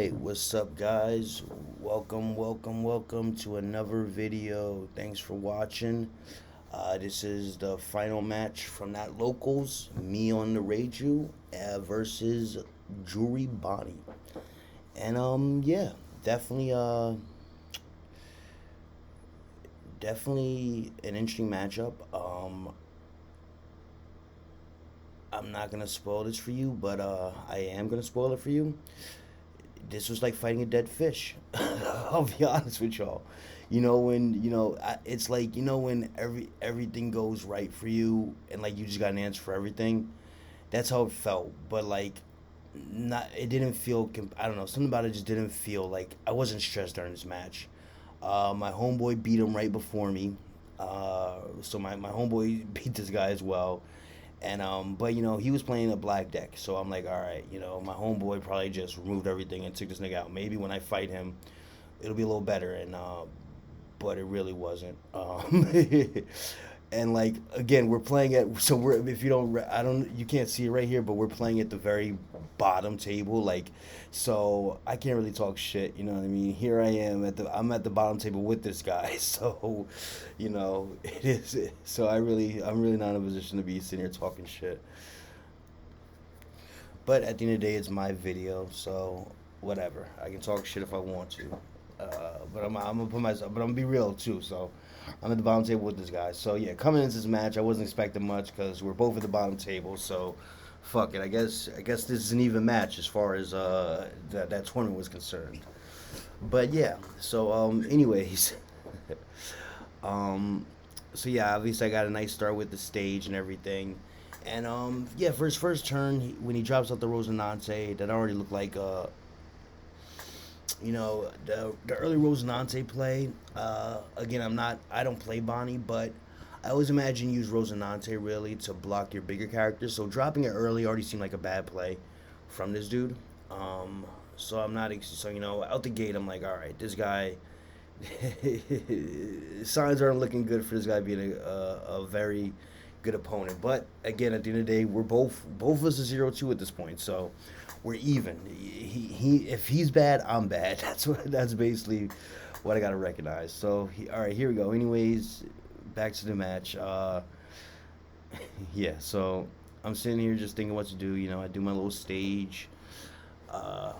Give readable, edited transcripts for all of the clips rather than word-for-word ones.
Alright, what's up guys? Welcome to another video. Thanks for watching. This is the final match from that locals. Me on the Reiju versus Green Bonney. And yeah, definitely definitely an interesting matchup. I'm not gonna spoil this for you, but I am gonna spoil it for you. This was like fighting a dead fish. I'll be honest with y'all. It's like when everything goes right for you, and like you just got an answer for everything. That's how it felt. But like, not it didn't feel. I don't know. Something about it just didn't feel like I wasn't stressed during this match. My homeboy beat him right before me. So my homeboy beat this guy as well. But he was playing a black deck, so I'm like, all right, my homeboy probably just removed everything and took this nigga out. Maybe when I fight him, it'll be a little better, but it really wasn't. And like again, we're playing at so we're if you don't I don't you can't see it right here, but we're playing at the very bottom table, like so I can't really talk shit. You know what I mean? Here I am I'm at the bottom table with this guy, so it is. So I'm really not in a position to be sitting here talking shit. But at the end of the day, it's my video, so whatever. I can talk shit if I want to. But I'm gonna put myself, but I'm gonna be real too. So I'm at the bottom table with this guy. So yeah, coming into this match, I wasn't expecting much because we're both at the bottom table. So fuck it. I guess this is an even match as far as that tournament was concerned. But yeah. So anyways, um, so yeah, obviously I got a nice start with the stage and everything. And yeah, for his first turn, when he drops out the Rosinante, that already looked like the early Rosinante play. Again, I don't play Bonnie, but I always imagine use Rosinante really to block your bigger characters. So dropping it early already seemed like a bad play from this dude. So I'm not so out the gate I'm like, all right, this guy. Signs aren't looking good for this guy being a very good opponent. But again, at the end of the day, we're both of us are 0-2 at this point, so we're even. He if he's bad, I'm bad. That's basically what I gotta recognize. So all right, here we go. Anyways, back to the match. Yeah. So I'm sitting here just thinking what to do. I do my little stage. Uh,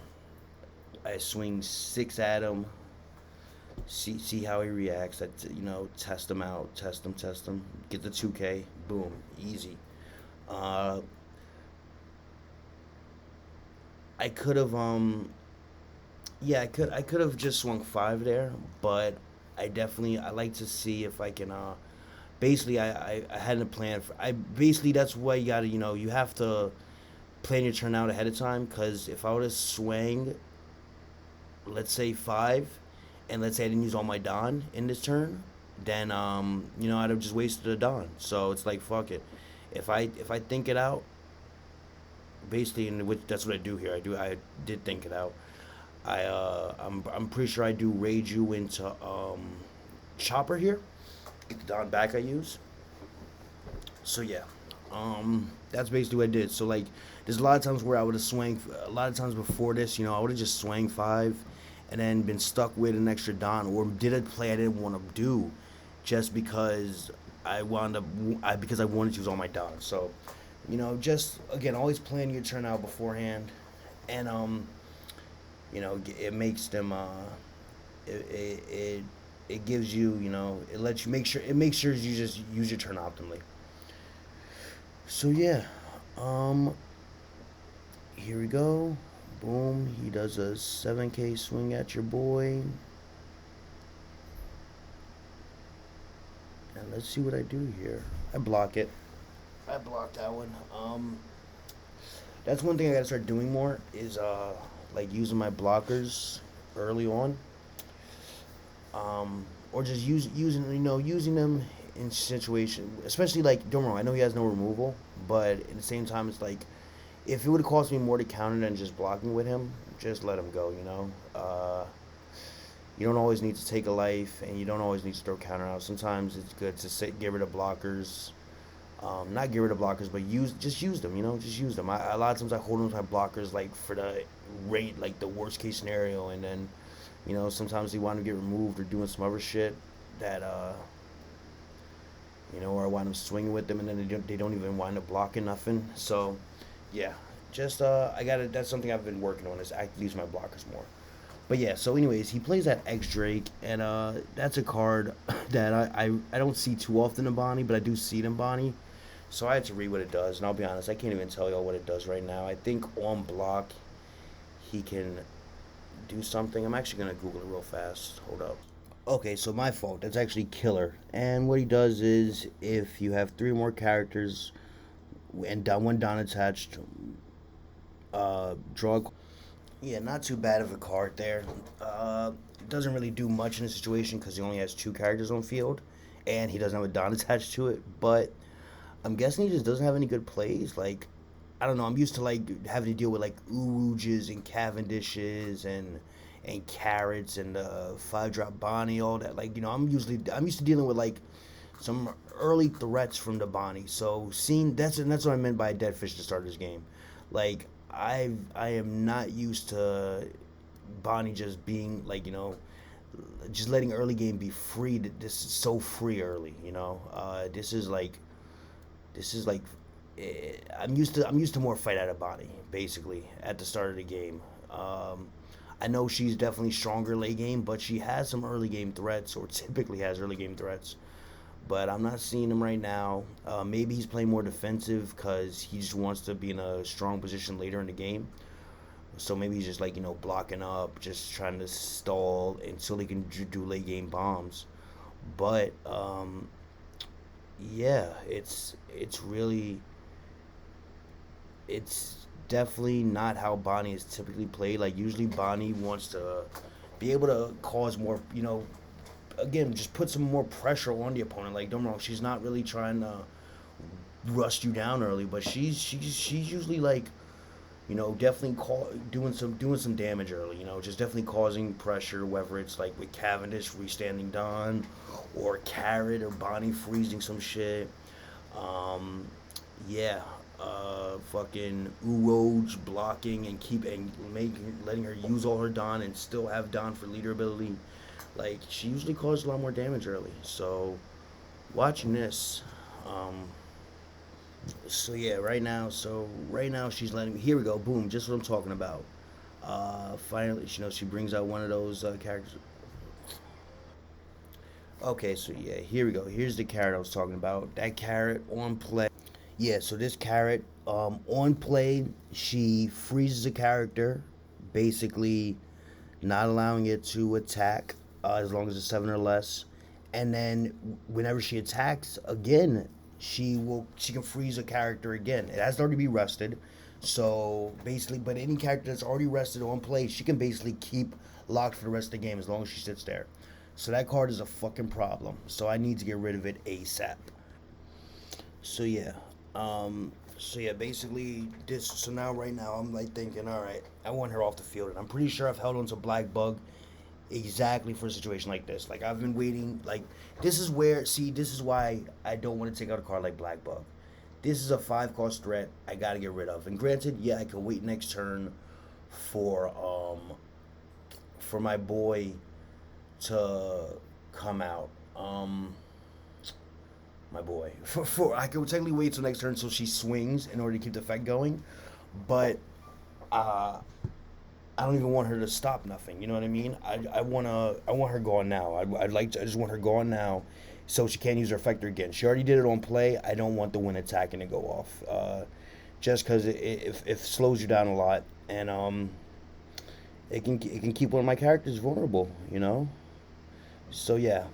I swing six at him. See how he reacts. That test him out, test him. Get the 2K, boom, easy. Uh, I could have yeah, I could have just swung five there, but I like to see if I can basically I hadn't planned for I basically that's why you gotta you have to plan your turn out ahead of time because if I would have swang let's say five, and let's say I didn't use all my Don in this turn, then I'd have just wasted a Don. So it's like fuck it. If I think it out, basically, and which that's what I do here. I did think it out. I'm pretty sure I do Reiju into Chopper here. Get the Don back I use. So yeah, that's basically what I did. So like, there's a lot of times where I would have swung. A lot of times before this, I would have just swung five, and then been stuck with an extra Don, or did a play I didn't want to do, just because I wound up because I wanted to use all my Don. So, just again, always plan your turn out beforehand, and it makes them it gives you it lets you make sure you just use your turn optimally. So yeah, um, here we go. Boom, he does a 7K swing at your boy. And let's see what I do here. I block it. I blocked that one. That's one thing I gotta start doing more is like using my blockers early on. Or just using them in situation, especially like don't get me wrong, I know he has no removal, but at the same time it's like if it would have cost me more to counter than just blocking with him, just let him go. You don't always need to take a life, and you don't always need to throw counter out. Sometimes it's good to get rid of blockers Not get rid of blockers, but use them. Just use them. A lot of times I hold on to my blockers like for the rate, like the worst case scenario, and then sometimes they want to get removed or doing some other shit that or I wind up swinging with them, and then they don't even wind up blocking nothing. So, yeah, just I got to That's something I've been working on is actively use my blockers more. But yeah, so anyways, he plays that X Drake, and that's a card that I don't see too often in Bonnie, but I do see it in Bonnie. So I had to read what it does, and I'll be honest, I can't even tell y'all what it does right now. I think on block, he can do something. I'm actually gonna Google it real fast. Hold up. Okay, so my fault. That's actually killer. And what he does is, if you have three or more characters and one Don attached, draw. Yeah, not too bad of a card there. It doesn't really do much in the situation because he only has two characters on field, and he doesn't have a Don attached to it. But I'm guessing he just doesn't have any good plays. Like, I don't know. I'm used to like having to deal with like Uruges and Cavendishes and Carrots and 5-drop Bonnie, all that. Like, I'm used to dealing with like some early threats from the Bonnie. So seeing that's what I meant by a dead fish to start this game. Like, I am not used to Bonnie just being like just letting early game be free. This is so free early. This is like I'm used to more fight out of Bonnie basically at the start of the game. I know she's definitely stronger late game, but she has some early game threats, or typically has early game threats. But I'm not seeing him right now. Maybe he's playing more defensive because he just wants to be in a strong position later in the game. So maybe he's just like blocking up, just trying to stall until he can do late game bombs. But yeah, it's definitely not how Bonnie is typically played. Like, usually Bonnie wants to be able to cause more, again, just put some more pressure on the opponent. Like, don't get me wrong, she's not really trying to rust you down early, but she's usually like, definitely doing some damage early. Just definitely causing pressure, whether it's like with Cavendish restanding Don, or Carrot or Bonnie freezing some shit. Yeah, fucking Uroj blocking and letting her use all her Don and still have Don for leader ability. Like, she usually causes a lot more damage early. So watching this, right now she's letting me. Here we go, boom, just what I'm talking about. Finally, she brings out one of those characters. Okay, so yeah, here we go. Here's the Carrot I was talking about. That Carrot on play. Yeah, so this Carrot, on play, she freezes a character, basically not allowing it to attack as long as it's 7 or less. And then whenever she attacks again, she can freeze a character again. It has to already be rested. So basically, but any character that's already rested on play, she can basically keep locked for the rest of the game as long as she sits there. So that card is a fucking problem. So I need to get rid of it ASAP. So yeah. Basically this. So now, right now, I'm like thinking, all right, I want her off the field, and I'm pretty sure I've held on to Black Bug exactly for a situation like this. Like, I've been waiting. Like, this is why I don't want to take out a card like Black Bug. This is a 5-cost threat I gotta get rid of. And granted, yeah, I can wait next turn for my boy to come out. My boy. For I could technically wait till next turn so she swings in order to keep the effect going, but uh, I don't even want her to stop nothing. You know what I mean? I want her gone now. I just want her gone now, so she can't use her effector again. She already did it on play. I don't want the win attacking to go off, just because it slows you down a lot, and it can keep one of my characters vulnerable. So yeah.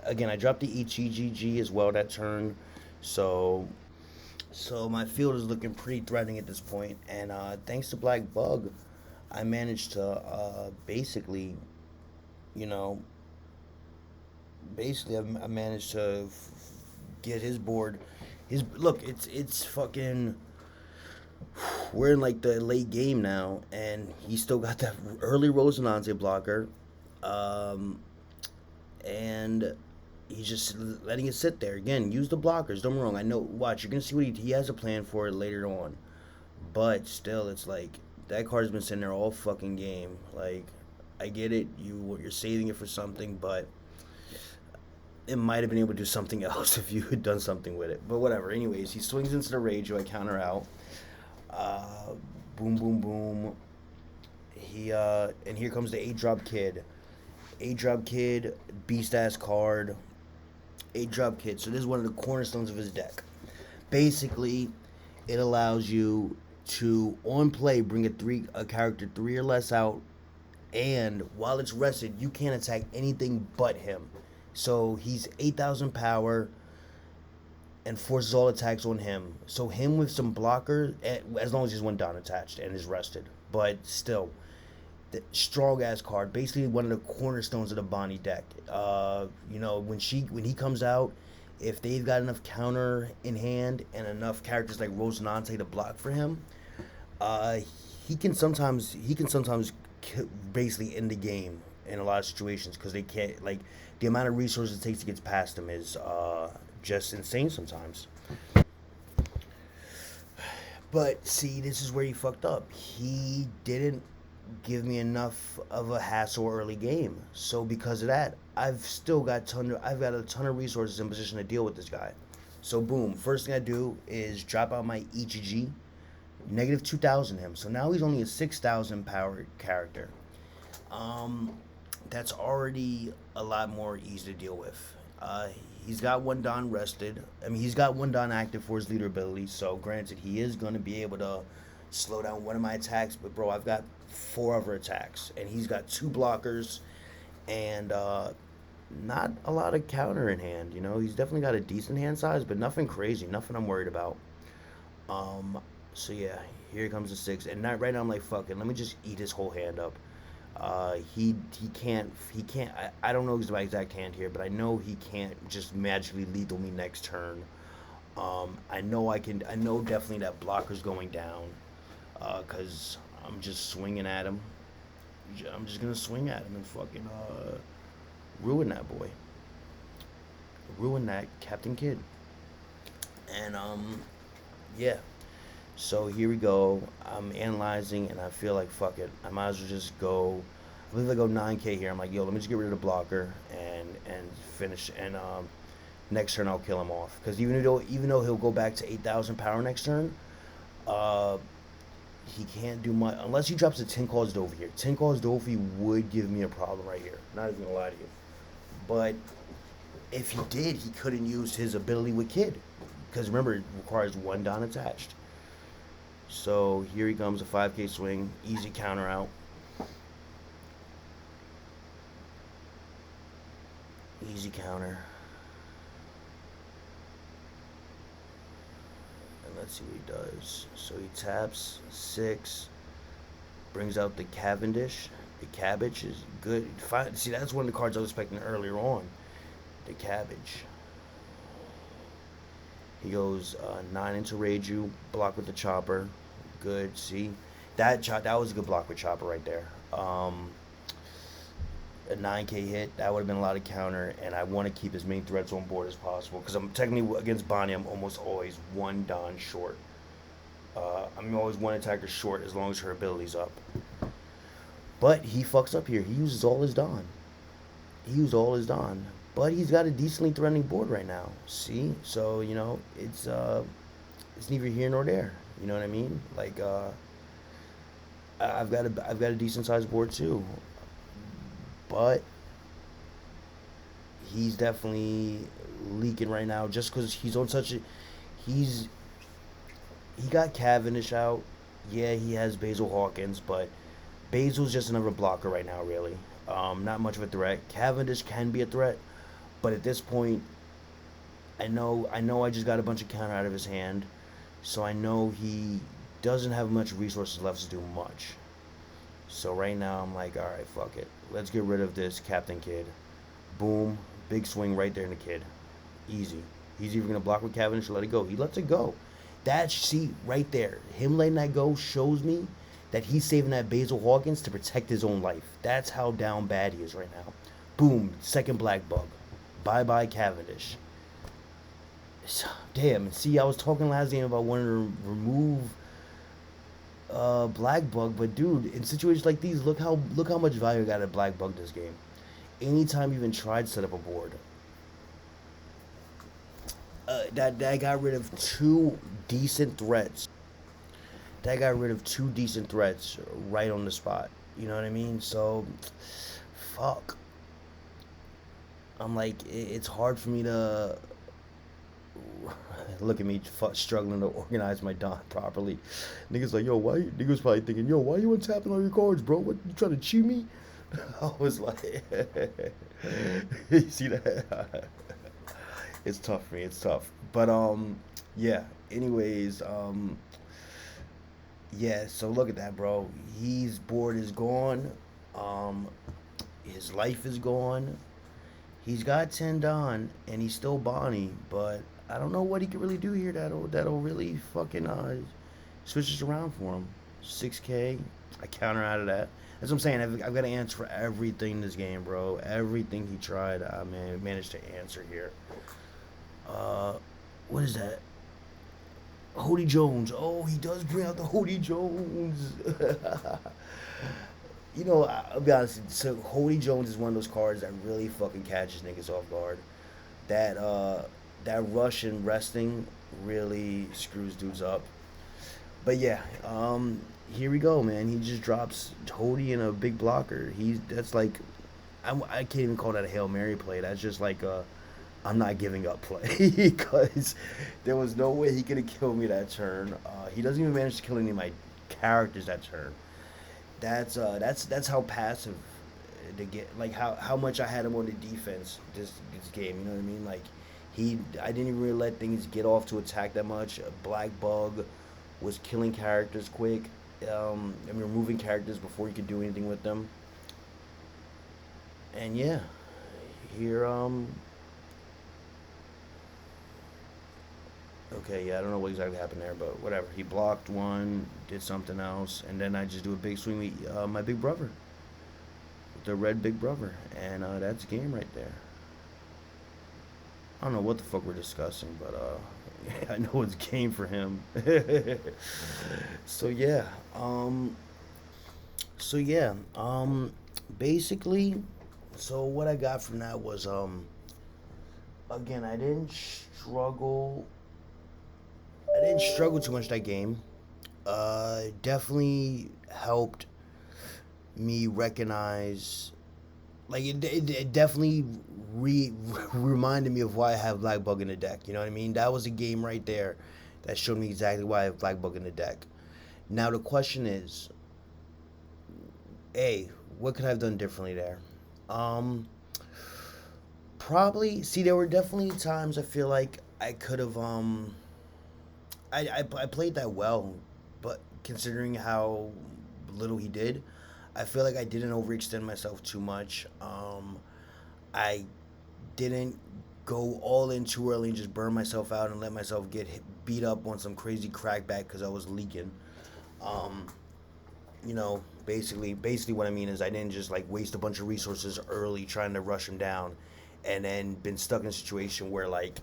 Again, I dropped the ETGG as well that turn, so my field is looking pretty threatening at this point. And thanks to Black Bug, I managed to you know, I managed to get his board. His look, it's fucking. We're in like the late game now, and he still got that early Rosinante blocker, and He's just letting it sit there. Again, use the blockers. Don't be wrong. I know. Watch, you're gonna see what he has a plan for it later on. But still, it's like that card's been sitting there all fucking game. Like, I get it. You're saving it for something, but it might have been able to do something else if you had done something with it. But whatever. Anyways, he swings into the Reiju. I counter out. Uh, boom, boom, boom. And here comes the 8-drop kid. 8-drop kid, beast ass card. 8-drop kid. So this is one of the cornerstones of his deck. Basically, it allows you to on play bring a character 3 or less out, and while it's rested, you can't attack anything but him. So he's 8,000 power and forces all attacks on him. So him with some blocker, as long as he's one down attached and is rested. But still, the strong ass card. Basically one of the cornerstones of the Bonney deck. When he comes out, if they've got enough counter in hand and enough characters like Rosinante to block for him, he can sometimes basically end the game in a lot of situations because they can't, like, the amount of resources it takes to get past him is just insane sometimes. But see, this is where he fucked up. He didn't give me enough of a hassle early game. So because of that, I've got a ton of resources in position to deal with this guy. So boom, first thing I do is drop out my EGG, negative 2,000 him. So now he's only a 6,000 power character. That's already a lot more easy to deal with. He's got one Don rested. I mean, he's got one Don active for his leader ability. So granted, he is going to be able to slow down one of my attacks. But bro, I've got 4 other attacks, and he's got 2 blockers, and not a lot of counter in hand. He's definitely got a decent hand size, but nothing crazy, nothing I'm worried about. So yeah, here comes the 6, and right now I'm like, fuck it, let me just eat his whole hand up. He can't. I don't know my exact hand here, but I know he can't just magically lethal me next turn. I know I can. I know definitely that blocker's going down, cause I'm just swinging at him. I'm just gonna swing at him and fucking ruin that boy. Ruin that Captain Kid. And yeah. So here we go. I'm analyzing, and I feel like fuck it. I might as well just go. I believe I go 9K here. I'm like, yo, let me just get rid of the blocker and finish. And next turn I'll kill him off. Because even though he'll go back to 8,000 power next turn, he can't do much unless he drops a 10 calls Dovey here. 10 calls Dovey would give me a problem right here. Not even gonna lie to you. But if he did, he couldn't use his ability with Kid. Because remember, it requires one Don attached. So here he comes, a 5K swing, easy counter out. Easy counter. And let's see what he does. So he taps 6, brings out the Cavendish. The Cabbage is good. See, that's one of the cards I was expecting earlier on. The Cabbage. He goes 9 into Reiju, block with the Chopper. Good. See, that was a good block with Chopper right there. A 9K hit, that would have been a lot of counter, and I want to keep as many threats on board as possible because I'm technically against Bonney. I'm almost always one Don short. I'm always one attacker short as long as her ability's up. But he fucks up here. He uses all his Don. But he's got a decently threatening board right now. See, so it's neither here nor there. You know what I mean? Like I've got a decent sized board too, but he's definitely leaking right now just because he's on such a he got Cavendish out. Yeah, he has Basil Hawkins, but Basil's just another blocker right now. Really, not much of a threat. Cavendish can be a threat, but at this point, I know I just got a bunch of counter out of his hand. So I know he doesn't have much resources left to do much. So right now I'm like, all right, fuck it. Let's get rid of this Captain Kid. Boom. Big swing right there in the Kid. Easy. He's either going to block with Cavendish or let it go. He lets it go. See, right there. Him letting that go shows me that he's saving that Basil Hawkins to protect his own life. That's how down bad he is right now. Boom. Second black bug. Bye bye Cavendish. Damn. See, I was talking last game about wanting to remove Black Bug, but dude, in situations like these, look how much value I got at Black Bug this game. Anytime you even tried to set up a board, that got rid of two decent threats. That got rid of two decent threats right on the spot. You know what I mean? So, fuck. I'm like, it's hard for me to look at me struggling to organize my Don properly. Niggas like, yo, why? Niggas probably thinking, yo, why you untapping all your cards, bro? What, you trying to cheat me? I was like, you see that? It's tough for me. It's tough. But yeah. Anyways, yeah. So look at that, bro. His board is gone. Um, his life is gone. He's got 10 Don, and he's still Bonnie, but I don't know what he can really do here that'll really fucking switch this around for him. 6K. I counter out of that. That's what I'm saying. I've got to answer for everything in this game, bro. Everything he tried, I managed to answer here. What is that? Hody Jones. Oh, he does bring out the Hody Jones. You know, I'll be honest. So Hody Jones is one of those cards that really fucking catches niggas off guard. That rush and resting really screws dudes up. But yeah, here we go, man. He just drops Hody in a big blocker. That's like, I can't even call that a Hail Mary play. That's just like a I'm not giving up play because there was no way he could have killed me that turn. He doesn't even manage to kill any of my characters that turn. That's how passive to get, like how much I had him on the defense this game. You know what I mean? Like I didn't even really let things get off to attack that much. Black Bug was killing characters quick. Removing characters before you could do anything with them. And yeah, here okay, yeah, I don't know what exactly happened there, but whatever. He blocked one, did something else, and then I just do a big swing with my big brother, the red big brother, and that's game right there. I don't know what the fuck we're discussing, but I know it's game for him. So yeah, so yeah, basically, so what I got from that was again, I didn't struggle too much that game. Definitely helped me recognize, like it definitely reminded me of why I have Black Bug in the deck. You know what I mean? That was a game right there that showed me exactly why I have Black Bug in the deck. Now the question is, A, what could I have done differently there? Probably. See, there were definitely times I feel like I could have I played that well, but considering how little he did, I feel like I didn't overextend myself too much. I didn't go all in too early and just burn myself out and let myself get beat up on some crazy crackback because I was leaking. Um, basically what I mean is I didn't just like waste a bunch of resources early trying to rush him down, and then been stuck in a situation where like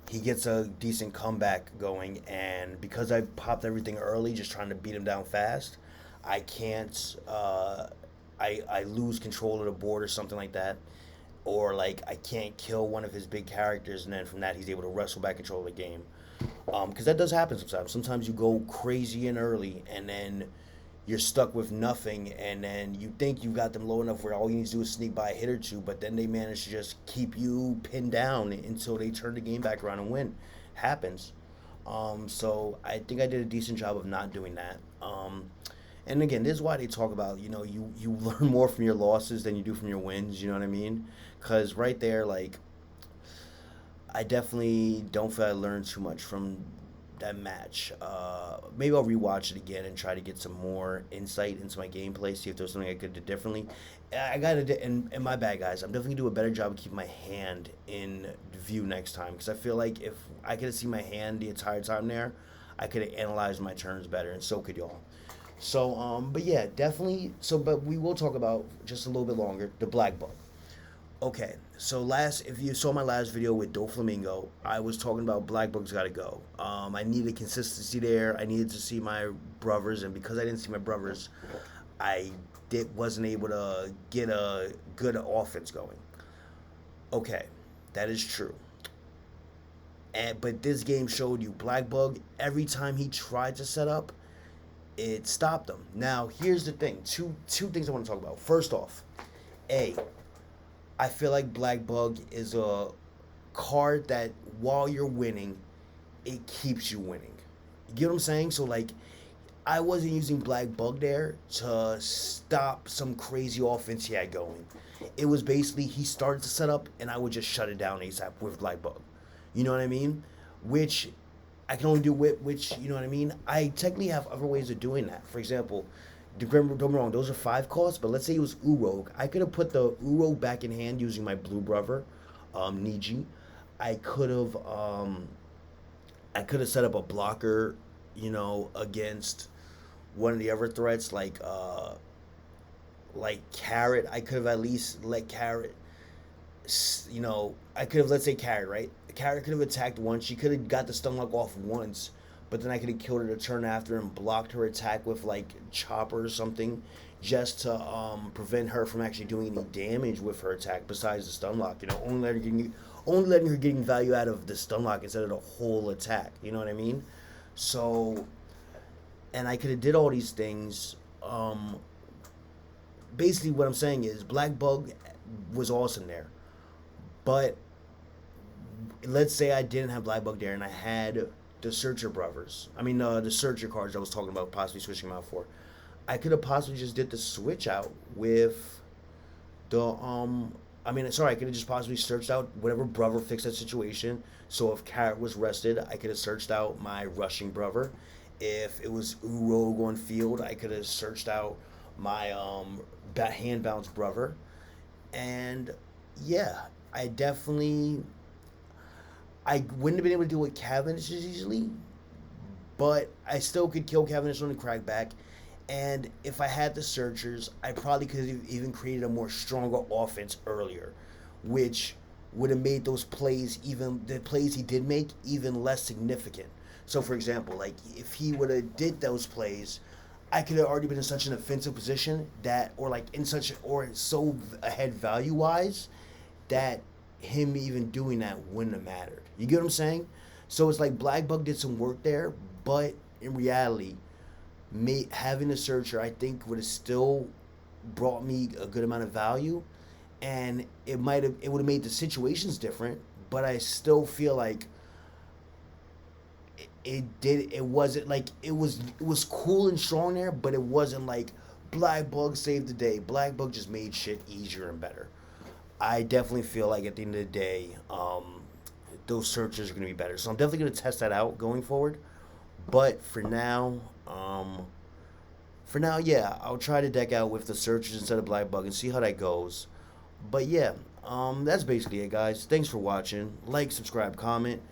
he gets a decent comeback going, and because I popped everything early, just trying to beat him down fast, I can't. I lose control of the board or something like that, or like I can't kill one of his big characters, and then from that he's able to wrestle back control of the game. Because that does happen sometimes. Sometimes you go crazy and early, and then you're stuck with nothing, and then you think you've got them low enough where all you need to do is sneak by a hit or two, but then they manage to just keep you pinned down until they turn the game back around and win. Happens. So I think I did a decent job of not doing that. And again, this is why they talk about, you learn more from your losses than you do from your wins, you know what I mean? Because right there, like, I definitely don't feel I learned too much from that match. Maybe I'll rewatch it again and try to get some more insight into my gameplay, see if there's something I could do differently. I gotta, and my bad, guys. I'm definitely gonna do a better job of keeping my hand in view next time, because I feel like if I could have seen my hand the entire time there, I could have analyzed my turns better, and so could y'all. So, but yeah, definitely. So, but we will talk about just a little bit longer the Black Bug. Okay, so if you saw my last video with Doflamingo, I was talking about Black Bug's got to go. I needed consistency there. I needed to see my brothers, and because I didn't see my brothers, I wasn't able to get a good offense going. Okay, that is true. But this game showed you Black Bug, every time he tried to set up, it stopped him. Now, here's the thing. Two things I want to talk about. First off, A, I feel like Black Bug is a card that while you're winning, it keeps you winning. You get what I'm saying? So like I wasn't using Black Bug there to stop some crazy offense he had going. It was basically he started to set up and I would just shut it down ASAP with Black Bug. You know what I mean? Which I can only do with which, you know what I mean? I technically have other ways of doing that. For example, don't get me wrong, those are 5 costs, but let's say it was Urog. I could have put the Urog back in hand using my blue brother, Niji. I could have set up a blocker, against one of the other threats like Carrot. I could have at least let Carrot, I could have, let's say Carrot, right? Carrot could have attacked once. She could have got the stun lock off once, but then I could have killed her the turn after and blocked her attack with like Chopper or something, just to prevent her from actually doing any damage with her attack besides the stun lock. Only letting her getting value out of the stun lock instead of the whole attack. You know what I mean? So, and I could have did all these things. Basically, what I'm saying is Black Bug was awesome there, but let's say I didn't have Black Bug there and I had the Searcher brothers. I mean, the Searcher cards I was talking about possibly switching them out for. I could have possibly just did the switch out with the I could have just possibly searched out whatever brother fixed that situation. So if Carrot was rested, I could have searched out my rushing brother. If it was Urog on field, I could have searched out my hand bounce brother. And yeah, I wouldn't have been able to do what Cavendish is usually, but I still could kill Cavendish on the crackback. And if I had the searchers, I probably could have even created a more stronger offense earlier, which would have made those plays, even the plays he did make, even less significant. So, for example, like if he would have did those plays, I could have already been in such an offensive position that, or like in such, or so ahead value wise, that him even doing that wouldn't have mattered. You get what I'm saying? So it's like Black Bug did some work there, but in reality, having a searcher, I think, would have still brought me a good amount of value, and it would have made the situations different. But I still feel like it wasn't like it was cool and strong there, but it wasn't like Black Bug saved the day. Black Bug just made shit easier and better. I definitely feel like at the end of the day, those searches are going to be better. So I'm definitely going to test that out going forward. But for now, yeah, I'll try to deck out with the searches instead of Black Bug and see how that goes. But yeah, that's basically it, guys. Thanks for watching. Like, subscribe, comment.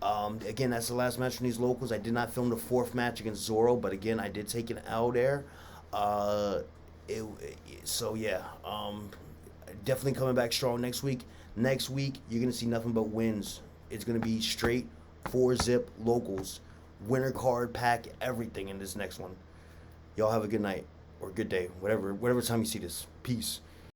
Again, that's the last match from these locals. I did not film the 4th match against Zoro, but again, I did take an L there. Uh, so yeah, definitely coming back strong next week. Next week, you're gonna see nothing but wins. It's gonna be straight 4-zip locals, winner card pack, everything in this next one. Y'all have a good night or good day, whatever time you see this. Peace.